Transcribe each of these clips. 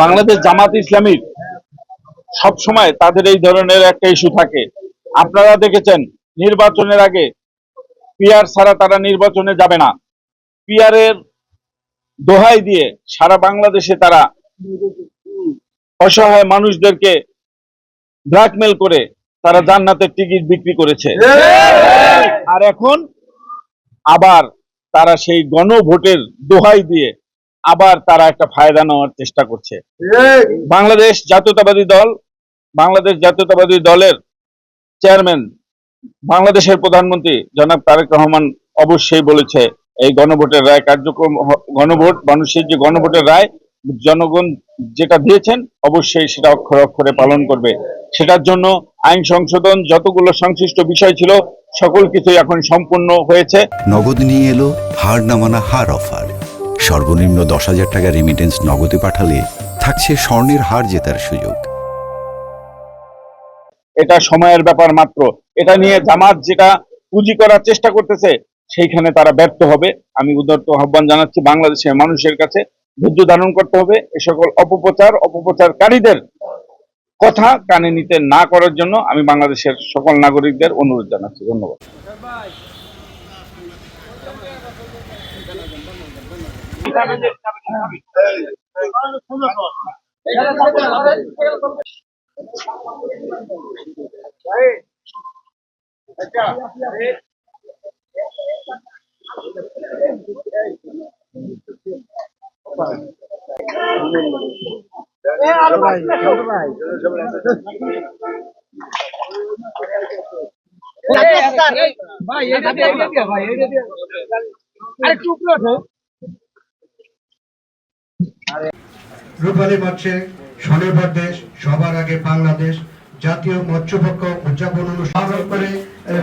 বাংলাদেশ জামাত ইসলামীর সব সময় তাদের এই ধরনের একটা ইস্যু থাকে। আপনারা দেখেছেন নির্বাচনের আগে পিআর ছাড়া তারা নির্বাচনে যাবে না। পিআরের দোহাই দিয়ে সারা বাংলাদেশে তারা অসহায় মানুষদেরকে ব্ল্যাকমেল করে তারা জান্নাতের টিকিট বিক্রি করেছে। আর এখন আবার তারা সেই গণভোটের দোহাই দিয়ে আবার তারা একটা ফায়দা নেওয়ার চেষ্টা করছে। বাংলাদেশ জাতীয়তাবাদী দলের চেয়ারম্যান, বাংলাদেশের প্রধানমন্ত্রী জনাব তারেক রহমান অবশ্যই বলেছে এই গণভোটের রায় কার্যক্রম, গণভোট মানুষের যে গণভোটের রায় জনগণ যেটা দিয়েছেন অবশ্যই সেটা অক্ষরে অক্ষরে পালন করবে। সেটার জন্য আইন সংশোধন যতগুলো সংশ্লিষ্ট বিষয় ছিল সকল কিছুই এখন সম্পূর্ণ হয়েছে। নগদ নিয়ে এলো হার না মানা হার অফার। সর্বনিম্ন 10,000 টাকা রেমিটেন্স নগদে পাঠালে থাকছে স্বর্ণের হার জেতার সুযোগ। এটা সময়ের ব্যাপার মাত্র। এটা নিয়ে জামাত যেটা পুঁজি করার চেষ্টা করতেছে সেইখানে তারা ব্যর্থ হবে। আমি উদারত আহ্বান জানাচ্ছি বাংলাদেশের মানুষের কাছে ধৈর্য ধারণ করতে হবে। এ সকল অপপ্রচারকারীদের কথা কানে নিতে না করার জন্য আমি বাংলাদেশের সকল নাগরিকদের অনুরোধ জানাচ্ছি। ধন্যবাদ। রূপালী মৎস্যে স্বনির্ভর দেশ সবার আগে বাংলাদেশ জাতীয় মৎস্যপক্ষ উদযাপন অনুষ্ঠান করে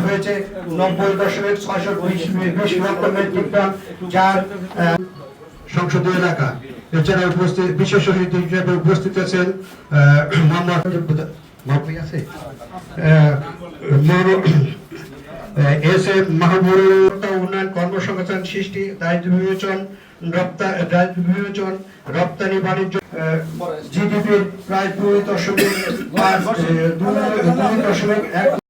হয়েছে 90.620 লক্ষ মেট্রিক টন, যার সংসদীয় এলাকা। এছাড়া বিশেষ অতিথি হিসেবে উপস্থিত আছেন উন্নয়ন কর্মসংস্থান সৃষ্টি, দারিদ্র বিমোচন, রপ্তানি বাণিজ্য, জিডিপির প্রায় 2.1